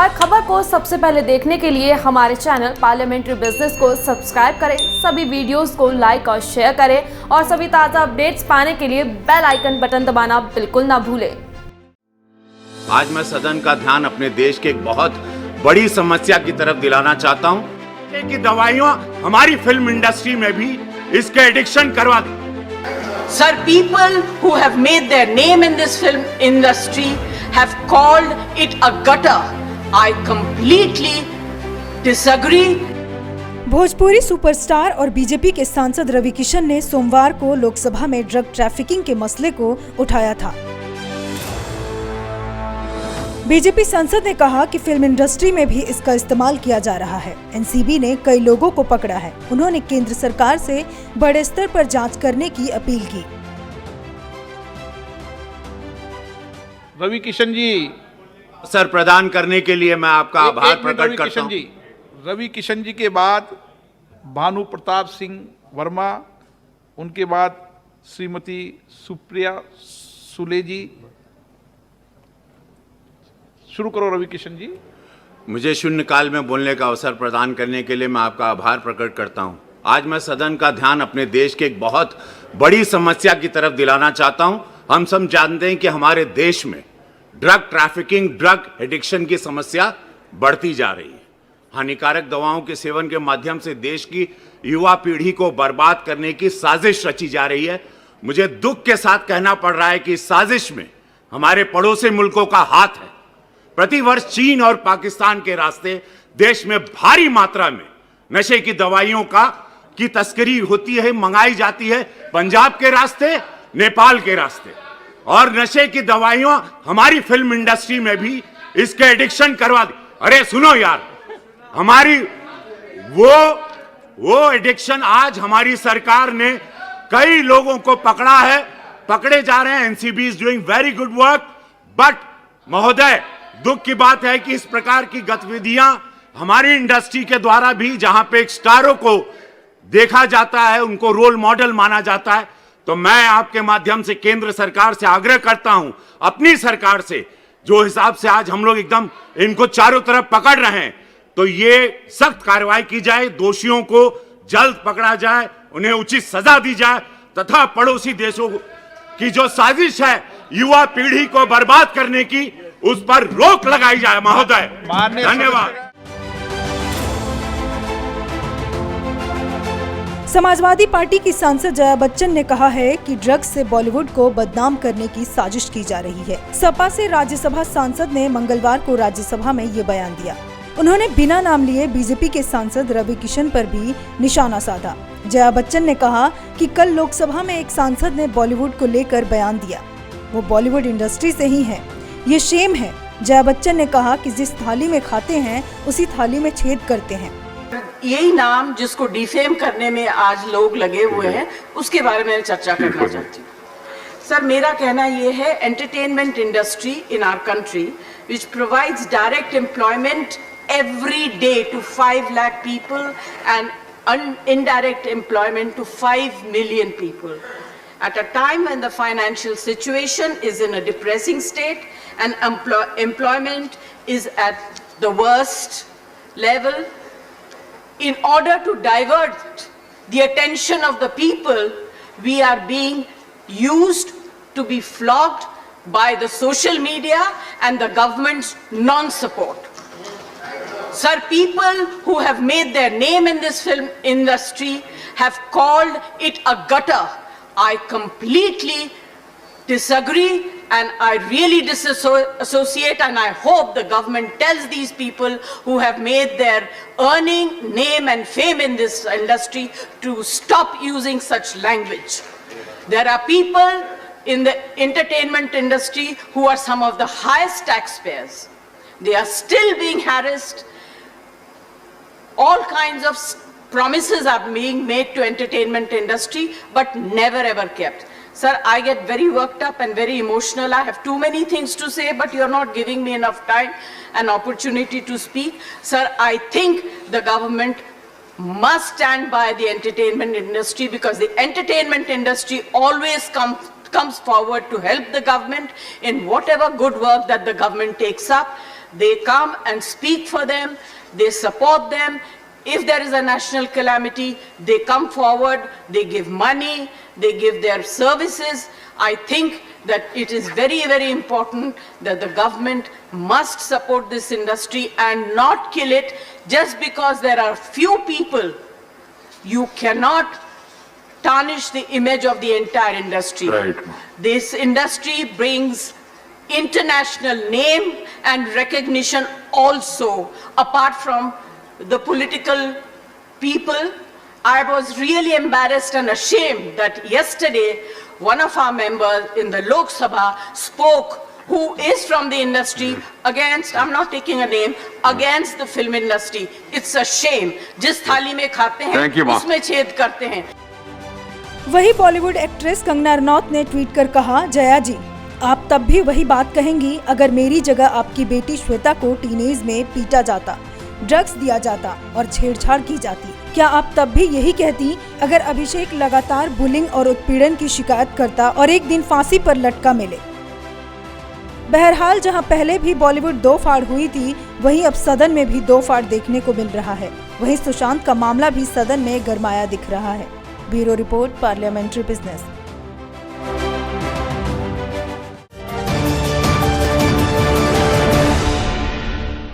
हर खबर को सबसे पहले देखने के लिए हमारे चैनल पार्लियामेंट्री बिजनेस को सब्सक्राइब करें, सभी वीडियोस को लाइक और शेयर करें और सभी ताज़ा अपडेट्स पाने के लिए बेल आइकन बटन दबाना बिल्कुल ना भूलें। आज मैं सदन का ध्यान अपने देश के एक बहुत बड़ी समस्या की तरफ दिलाना चाहता हूं कि दवाइयां हमारी फिल्म इंडस्ट्री में भी इसके एडिक्शन करवा दी। Sir, people who have made their name in this film industry have called it a gutter. I completely disagree. Bhojpuri superstar और बीजेपी के सांसद रवि किशन ने सोमवार को लोकसभा में ड्रग ट्रैफिकिंग के मसले को उठाया था। बीजेपी सांसद ने कहा कि फिल्म इंडस्ट्री में भी इसका इस्तेमाल किया जा रहा है। एनसीबी ने कई लोगों को पकड़ा है। उन्होंने केंद्र सरकार से बड़े स्तर पर जांच करने की अपील की। रवि किशन जी, सर प्रदान करने के लिए मैं आपका आभार प्रकट करता हूं। रवि किशन जी के बाद भानु प्रताप सिंह वर्मा, उनके बाद श्रीमती सुप्रिया सुले जी। शुरू करो रवि किशन जी। मुझे शून्यकाल में बोलने का अवसर प्रदान करने के लिए मैं आपका आभार प्रकट करता हूं। आज मैं सदन का ध्यान अपने देश के एक बहुत बड़ी समस्या की तरफ दिलाना चाहता हूं। हम सब जानते हैं कि हमारे देश में ड्रग ट्रैफिकिंग, ड्रग एडिक्शन की समस्या बढ़ती जा रही है। हानिकारक दवाओं के सेवन के माध्यम से देश की युवा पीढ़ी को बर्बाद करने की साजिश रची जा रही है। मुझे दुख के साथ कहना पड़ रहा है कि इस साजिश में हमारे पड़ोसी मुल्कों का हाथ है। प्रतिवर्ष चीन और पाकिस्तान के रास्ते देश में भारी मात्रा में नशे की दवाइयों की तस्करी होती है, मंगाई जाती है पंजाब के रास्ते, नेपाल के रास्ते। और नशे की दवाइयां हमारी फिल्म इंडस्ट्री में भी इसके एडिक्शन करवा दी। अरे सुनो यार, हमारी वो एडिक्शन आज हमारी सरकार ने कई लोगों को पकड़ा है, पकड़े जा रहे हैं। NCB is doing very good work. But महोदय, दुख की बात है कि इस प्रकार की गतिविधियां हमारी इंडस्ट्री के द्वारा भी, जहां पे एक स्टारों को देखा जाता है, उनको रोल मॉडल माना जाता है, तो मैं आपके माध्यम से केंद्र सरकार से आग्रह करता हूं, अपनी सरकार से, जो हिसाब से आज हम लोग एकदम इनको चारों तरफ पकड़ रहे हैं, तो ये सख्त कार्रवाई की जाए, दोषियों को जल्द पकड़ा जाए, उन्हें उचित सजा दी जाए तथा पड़ोसी देशों की जो साजिश है युवा पीढ़ी को बर्बाद करने की, उस पर रोक लगाई जाए। महोदय, धन्यवाद। समाजवादी पार्टी की सांसद जया बच्चन ने कहा है कि ड्रग्स से बॉलीवुड को बदनाम करने की साजिश की जा रही है। सपा से राज्यसभा सांसद ने मंगलवार को राज्यसभा में ये बयान दिया। उन्होंने बिना नाम लिए बीजेपी के सांसद रवि किशन पर भी निशाना साधा। जया बच्चन ने कहा कि कल लोकसभा में एक सांसद ने बॉलीवुड को लेकर बयान दिया। वो बॉलीवुड इंडस्ट्री से ही है। ये शेम है। जया बच्चन ने कहा कि जिस थाली में खाते हैं उसी थाली में छेद करते हैं। यही नाम जिसको डिफेम करने में आज लोग लगे हुए हैं, उसके बारे में चर्चा करना चाहती हूँ। सर, मेरा कहना ये है, entertainment industry in our country which provides direct employment every day to 5 lakh people and indirect employment to 5 million people. At a time when the financial situation is in a depressing state and employment is at the worst level, in order to divert the attention of the people, we are being used to be flogged by the social media and the government's non-support. Sir, people who have made their name in this film industry have called it a gutter. I completely disagree and I really disassociate, and I hope the government tells these people who have made their earning, name and fame in this industry to stop using such language. There are people in the entertainment industry who are some of the highest taxpayers. They are still being harassed. All kinds of promises are being made to entertainment industry, but never ever kept. Sir, I get very worked up and very emotional. I have too many things to say, but you're not giving me enough time and opportunity to speak. Sir, I think the government must stand by the entertainment industry, because the entertainment industry always comes forward to help the government in whatever good work that the government takes up. They come and speak for them, they support them. If there is a national calamity, they come forward, they give money, they give their services. I think that it is very, very important that the government must support this industry and not kill it just because there are few people. You cannot tarnish the image of the entire industry. Right. This industry brings international name and recognition also, apart from the political people. I was really embarrassed and ashamed that yesterday one of our members in the Lok Sabha spoke, who is from the industry, against, I'm not taking a name, against the film industry. It's a shame. जिस थाली में खाते हैं Thank you, उसमें छेद करते हैं। वही बॉलीवुड एक्ट्रेस कंगना रनौत ने ट्वीट कर कहा, जया जी आप तब भी वही बात कहेंगी अगर मेरी जगह आपकी बेटी श्वेता को टीनेज में पीटा जाता, ड्रग्स दिया जाता और छेड़छाड़ की जाती, क्या आप तब भी यही कहती? अगर अभिषेक लगातार बुलिंग और उत्पीड़न की शिकायत करता और एक दिन फांसी पर लटका मिले। बहरहाल जहां पहले भी बॉलीवुड दो फाड़ हुई थी, वहीं अब सदन में भी दो फाड़ देखने को मिल रहा है। वहीं सुशांत का मामला भी सदन में गरमाया दिख रहा है। Bureau report, parliamentary business.